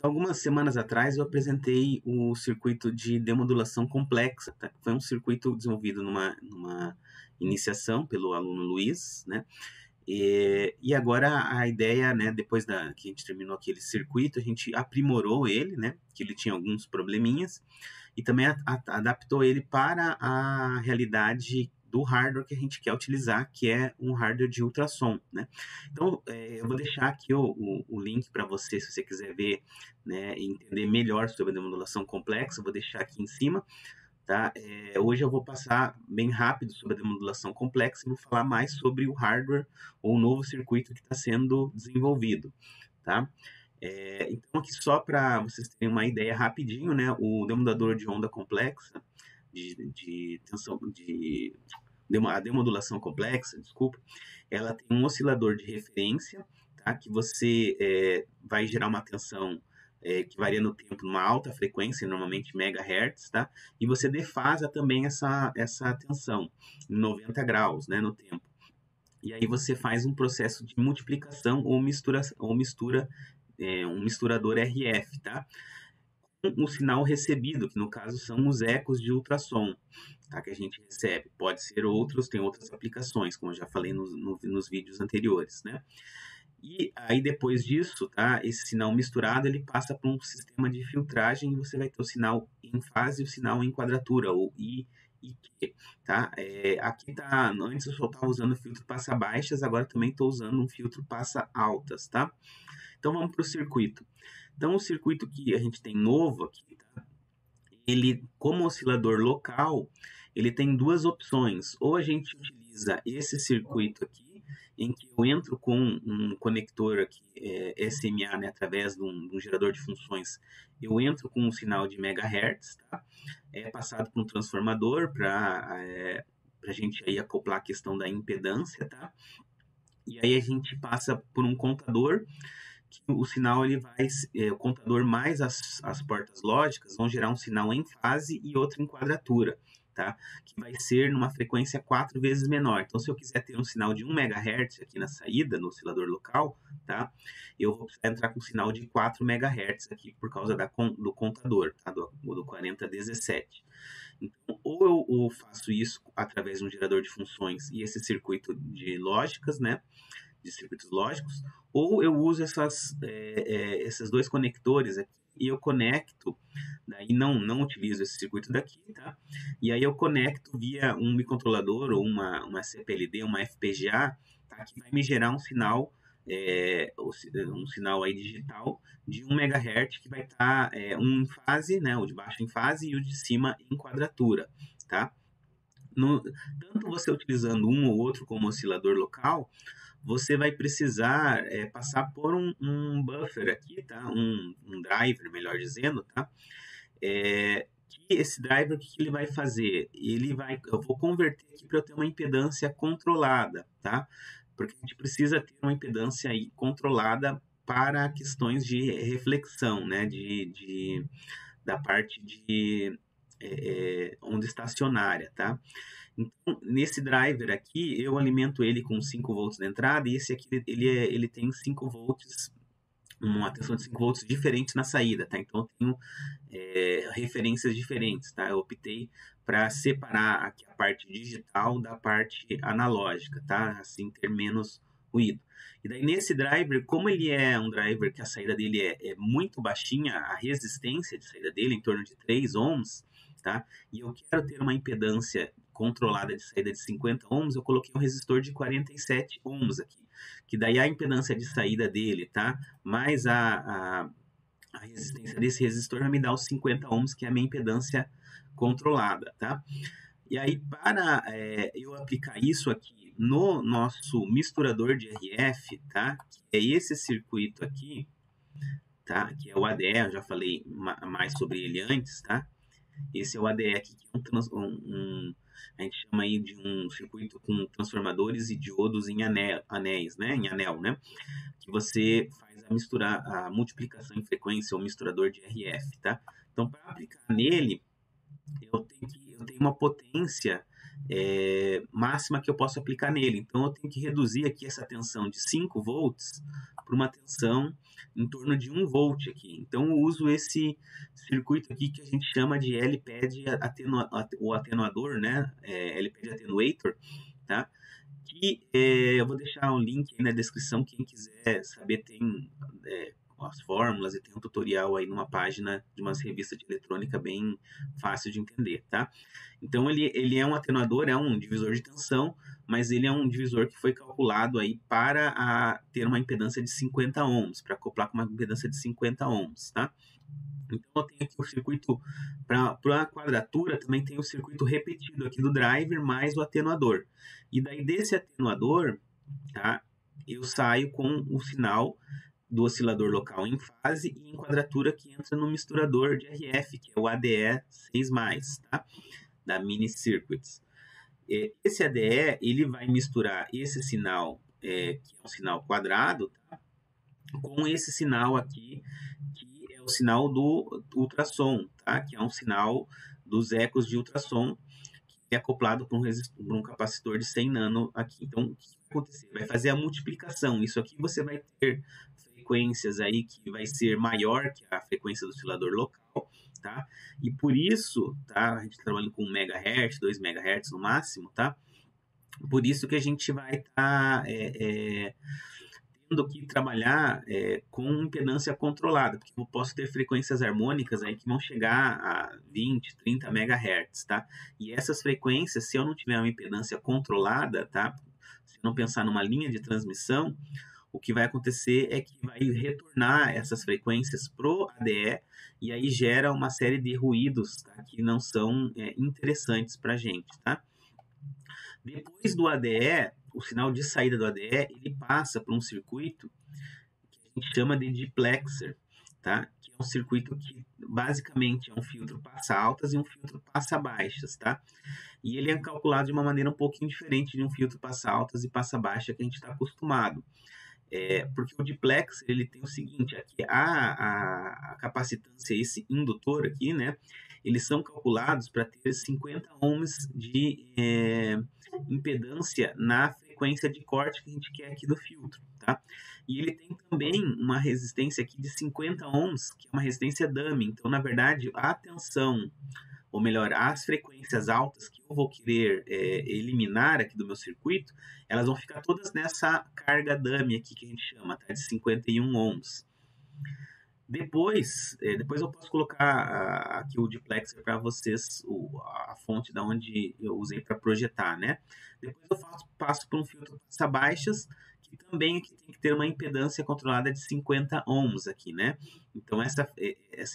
Algumas semanas atrás eu apresentei o circuito de demodulação complexa, tá? Foi um circuito desenvolvido numa iniciação pelo aluno Luiz, né? E agora a ideia, né, depois que a gente terminou aquele circuito, a gente aprimorou ele, né? Que ele tinha alguns probleminhas e também adaptou ele para a realidade do hardware que a gente quer utilizar, que é um hardware de ultrassom, né? Então, eu vou deixar aqui o link para você, se você quiser ver, né, e entender melhor sobre a demodulação complexa, eu vou deixar aqui em cima, tá? Hoje eu vou passar bem rápido sobre a demodulação complexa e vou falar mais sobre o hardware ou o novo circuito que está sendo desenvolvido, tá? Então, aqui só para vocês terem uma ideia rapidinho, né? O demodulador de onda complexa, de tensão, a demodulação complexa, desculpa, ela tem um oscilador de referência, tá? Que você vai gerar uma tensão que varia no tempo numa alta frequência, normalmente megahertz, tá? E você defasa também essa tensão em 90 graus, né, no tempo. E aí você faz um processo de multiplicação ou mistura um misturador RF, tá? Com o sinal recebido, que no caso são os ecos de ultrassom, tá? Que a gente recebe. Pode ser outros, tem outras aplicações, como eu já falei nos vídeos anteriores, né? E aí depois disso, tá? Esse sinal misturado, ele passa por um sistema de filtragem e você vai ter o sinal em fase e o sinal em quadratura, ou I e Q, tá? Aqui tá, antes eu só estava usando o filtro passa baixas, agora também estou usando um filtro passa altas, tá? Então vamos para o circuito. Então o circuito que a gente tem novo aqui, tá? Ele, como oscilador local, ele tem duas opções. Ou a gente utiliza esse circuito aqui, em que eu entro com um conector aqui, SMA, né, através de um gerador de funções, eu entro com um sinal de megahertz, tá? É passado por um transformador para a gente aí acoplar a questão da impedância, tá? E aí a gente passa por um contador, que o sinal ele vai, o contador mais as portas lógicas vão gerar um sinal em fase e outro em quadratura, tá? Que vai ser numa frequência 4 vezes menor. Então, se eu quiser ter um sinal de 1 MHz aqui na saída, no oscilador local, tá? Eu vou precisar entrar com um sinal de 4 MHz aqui por causa do contador, tá? Do 4017. Então, ou eu faço isso através de um gerador de funções e esse circuito de lógicas, né? De circuitos lógicos, ou eu uso esses dois conectores aqui e eu conecto, daí não utilizo esse circuito daqui, tá? E aí eu conecto via um microcontrolador ou uma CPLD, uma FPGA, tá? Que vai me gerar um sinal, um sinal aí digital de 1 MHz que vai estar um em fase, né? O de baixo em fase e o de cima em quadratura, tá? Tanto você utilizando um ou outro como oscilador local, você vai precisar passar por um buffer aqui, tá? Um driver, melhor dizendo, tá? Que esse driver, o que ele vai fazer? Eu vou converter aqui para eu ter uma impedância controlada, tá? Porque a gente precisa ter uma impedância aí controlada para questões de reflexão, né? Da parte de onda estacionária, tá? Então, nesse driver aqui, eu alimento ele com 5 volts na entrada e esse aqui ele tem 5 volts, uma tensão de 5 volts diferente na saída, tá? Então, eu tenho referências diferentes, tá? Eu optei para separar aqui a parte digital da parte analógica, tá? Assim, ter menos ruído. E daí, nesse driver, como ele é um driver que a saída dele é muito baixinha, a resistência de saída dele, em torno de 3 ohms, tá? E eu quero ter uma impedância controlada de saída de 50 ohms, eu coloquei um resistor de 47 ohms aqui, que daí a impedância de saída dele, tá? Mais a resistência desse resistor vai me dar os 50 ohms, que é a minha impedância controlada, tá? E aí, para eu aplicar isso aqui no nosso misturador de RF, tá? Que é esse circuito aqui, tá? Que é o ADE, eu já falei mais sobre ele antes, tá? Esse é o ADE aqui, que é a gente chama aí de um circuito com transformadores e diodos em anéis, né? Em anel, né? Que você faz a multiplicação em frequência ou misturador de RF, tá? Então, para aplicar nele, eu tenho uma potência máxima que eu posso aplicar nele. Então, eu tenho que reduzir aqui essa tensão de 5 volts para uma tensão em torno de 1 volt aqui. Então, eu uso esse circuito aqui que a gente chama de LPAD o atenuador, né? LPAD Attenuator, tá? Que eu vou deixar um link aí na descrição, quem quiser saber tem as fórmulas e tem um tutorial aí numa página de uma revista de eletrônica bem fácil de entender, tá? Então ele é um atenuador, é um divisor de tensão, mas ele é um divisor que foi calculado aí para ter uma impedância de 50 ohms, para acoplar com uma impedância de 50 ohms, tá? Então eu tenho aqui o circuito para a quadratura, também tem o circuito repetido aqui do driver mais o atenuador. E daí desse atenuador, tá, eu saio com o sinal do oscilador local em fase e em quadratura que entra no misturador de RF, que é o ADE 6+, tá, da Mini Circuits. Esse ADE ele vai misturar esse sinal, que é um sinal quadrado, tá, com esse sinal aqui, que é o sinal do ultrassom, tá? Que é um sinal dos ecos de ultrassom, que é acoplado por um capacitor de 100 nano aqui. Então, o que vai acontecer? Vai fazer a multiplicação. Isso aqui você vai ter frequências aí que vai ser maior que a frequência do oscilador local, tá? E por isso, tá? A gente trabalha com 1 MHz, 2 MHz no máximo, tá? Por isso que a gente vai estar tendo que trabalhar com impedância controlada, porque eu posso ter frequências harmônicas aí que vão chegar a 20, 30 MHz, tá? E essas frequências, se eu não tiver uma impedância controlada, tá? Se eu não pensar numa linha de transmissão, o que vai acontecer é que vai retornar essas frequências pro ADE e aí gera uma série de ruídos, tá? Que não são interessantes para a gente, tá? Depois do ADE, o sinal de saída do ADE, ele passa por um circuito que a gente chama de diplexer, tá? Que é um circuito que basicamente é um filtro passa altas e um filtro passa baixas, tá? E ele é calculado de uma maneira um pouquinho diferente de um filtro passa altas e passa baixa que a gente está acostumado. Porque o diplexer ele tem o seguinte, aqui a capacitância, esse indutor aqui, né? Eles são calculados para ter 50 ohms de impedância na frequência de corte que a gente quer aqui do filtro, tá? E ele tem também uma resistência aqui de 50 ohms, que é uma resistência dummy. Então, na verdade, a tensão, ou melhor, as frequências altas que eu vou querer eliminar aqui do meu circuito, elas vão ficar todas nessa carga dummy aqui que a gente chama, tá? De 51 ohms. Depois eu posso colocar aqui o diplexer para vocês, a fonte da onde eu usei para projetar, né? Depois eu passo por um filtro passa baixas, que também aqui tem que ter uma impedância controlada de 50 ohms aqui, né? Então essa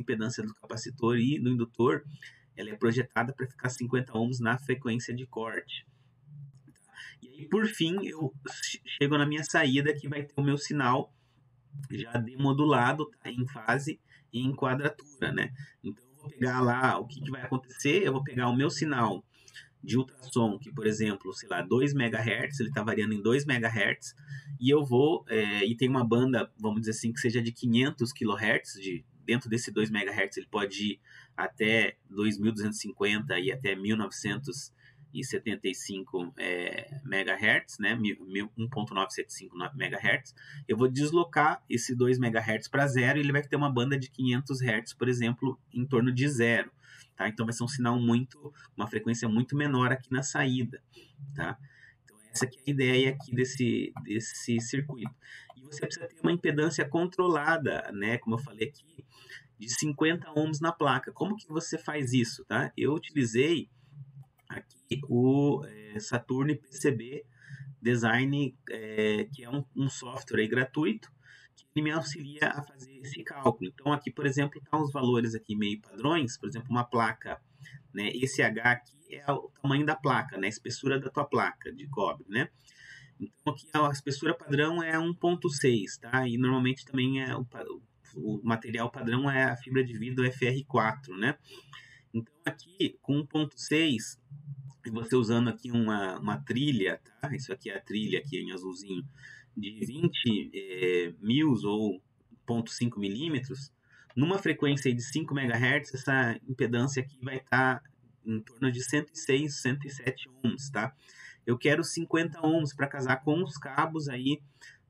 impedância do capacitor e do indutor, ela é projetada para ficar 50 ohms na frequência de corte. E aí, por fim, eu chego na minha saída, que vai ter o meu sinal já demodulado, tá? Em fase e em quadratura, né? Então, eu vou pegar lá, o que vai acontecer? Eu vou pegar o meu sinal de ultrassom, que, por exemplo, sei lá, 2 MHz, ele está variando em 2 MHz, e eu vou, e tem uma banda, vamos dizer assim, que seja de 500 kHz, dentro desse 2 MHz ele pode ir até 2.250 e até 1975 MHz, né, 1.975 MHz, eu vou deslocar esse 2 MHz para zero e ele vai ter uma banda de 500 Hz, por exemplo, em torno de zero. Tá? Então vai ser um sinal uma frequência muito menor aqui na saída, tá? Então essa aqui é a ideia aqui desse circuito. E você precisa ter uma impedância controlada, né? Como eu falei aqui, de 50 ohms na placa. Como que você faz isso, tá? Eu utilizei aqui o Saturn PCB Design, que é um software aí gratuito, que me auxilia a fazer esse cálculo. Então, aqui, por exemplo, estão os valores aqui meio padrões, por exemplo, uma placa, né? Esse H aqui é o tamanho da placa, né? A espessura da tua placa de cobre, né? Então, aqui a espessura padrão é 1.6, tá? E normalmente também o material padrão é a fibra de vidro FR4, né? Então, aqui, com 1.6, e você usando aqui uma trilha, tá? Isso aqui é a trilha aqui em azulzinho, de 20 mils ou 0,5 milímetros, numa frequência de 5 MHz, essa impedância aqui vai estar em torno de 106, 107 ohms, tá? Eu quero 50 ohms para casar com os cabos aí,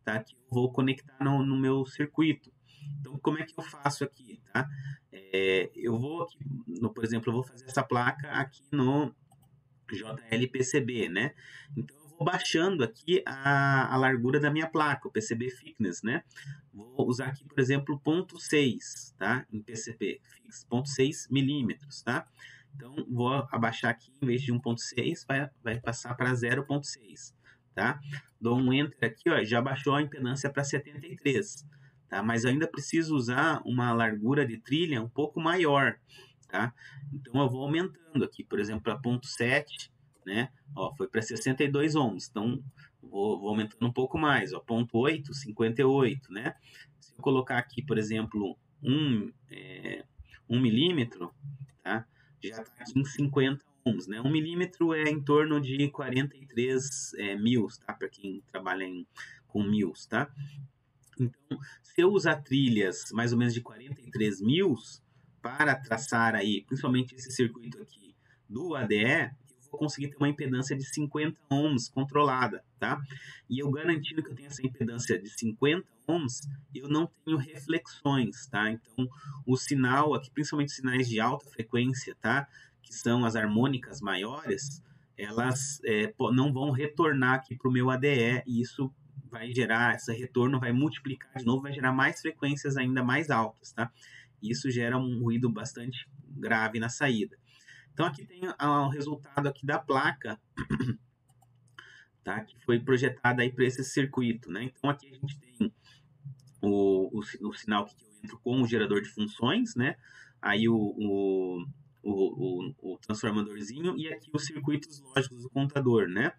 tá? Que eu vou conectar no meu circuito. Então, como é que eu faço aqui, tá? Eu vou aqui, por exemplo, eu vou fazer essa placa aqui no JLPCB, né? Então, eu vou baixando aqui a largura da minha placa, o PCB thickness, né? Vou usar aqui, por exemplo, 0.6, tá? Em PCB, 0.6 milímetros, tá? Então, vou abaixar aqui, em vez de 1.6, vai passar para 0.6, tá? Dou um Enter aqui, ó, já baixou a impedância para 73, tá? Mas eu ainda preciso usar uma largura de trilha um pouco maior, tá? Então, eu vou aumentando aqui, por exemplo, para 0.7, né? Ó, foi para 62 ohms, então vou aumentando um pouco mais, ó, 0.8, 58, né? Se eu colocar aqui, por exemplo, 1 milímetro, tá? Já está aqui em 50 ohms, né? 1 milímetro é em torno de 43 mils, tá? Para quem trabalha com mils, tá? Então, se eu usar trilhas mais ou menos de 43 mils para traçar aí, principalmente esse circuito aqui do ADE, eu vou conseguir ter uma impedância de 50 ohms controlada, tá? E eu garantindo que eu tenho essa impedância de 50 ohms, eu não tenho reflexões, tá? Então, o sinal aqui, principalmente sinais de alta frequência, tá? Que são as harmônicas maiores, elas não vão retornar aqui para o meu ADE, e isso vai gerar, esse retorno vai multiplicar de novo, vai gerar mais frequências ainda mais altas, tá? E isso gera um ruído bastante grave na saída. Então, aqui tem o resultado aqui da placa, tá? Que foi projetada aí para esse circuito, né? Então, aqui a gente tem o sinal que eu entro com o gerador de funções, né? Aí o transformadorzinho e aqui os circuitos lógicos do contador, né?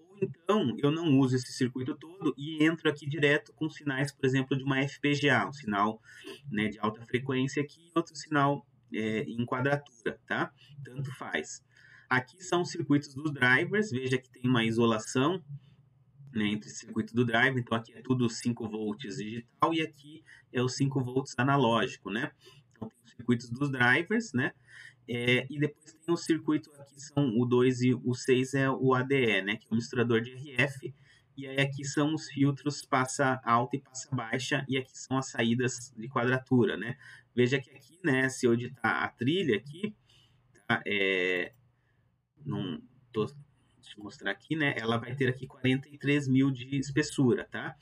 Ou então, eu não uso esse circuito todo e entro aqui direto com sinais, por exemplo, de uma FPGA, um sinal, né, de alta frequência aqui e outro sinal em quadratura, tá? Tanto faz. Aqui são os circuitos dos drivers, veja que tem uma isolação, né, entre o circuito do driver, então aqui é tudo 5 volts digital e aqui é os 5 volts analógico, né? Então tem os circuitos dos drivers, né? E depois tem o circuito aqui, são o 2 e o 6 é o ADE, né? Que é o misturador de RF. E aí aqui são os filtros passa alta e passa baixa. E aqui são as saídas de quadratura, né? Veja que aqui, né? Se eu editar a trilha aqui, tá? Deixa eu mostrar aqui, né? Ela vai ter aqui 43 mil de espessura, tá?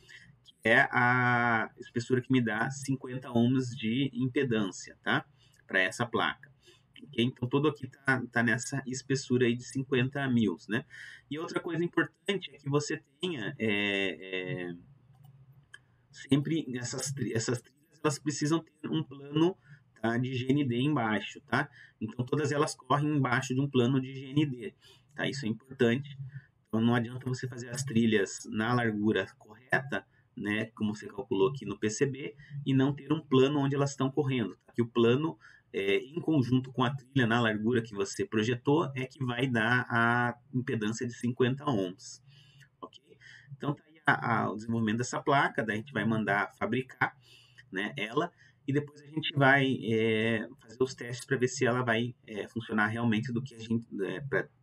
Que é a espessura que me dá 50 ohms de impedância, tá? Para essa placa. Okay? Então, todo aqui tá nessa espessura aí de 50 mils, né? E outra coisa importante é que você tenha sempre essas trilhas, elas precisam ter um plano, tá, de GND embaixo, tá? Então, todas elas correm embaixo de um plano de GND, tá? Isso é importante. Então, não adianta você fazer as trilhas na largura correta, né, como você calculou aqui no PCB, e não ter um plano onde elas estão correndo, tá? Que o plano em conjunto com a trilha na largura que você projetou, é que vai dar a impedância de 50 ohms. Ok? Então, tá aí o desenvolvimento dessa placa, daí a gente vai mandar fabricar, né, ela, e depois a gente vai fazer os testes para ver se ela vai funcionar realmente do que a gente,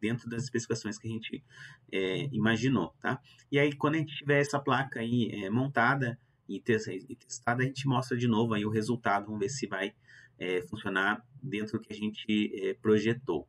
dentro das especificações que a gente imaginou, tá? E aí, quando a gente tiver essa placa aí montada e testada, a gente mostra de novo aí o resultado, vamos ver se vai funcionar dentro do que a gente projetou.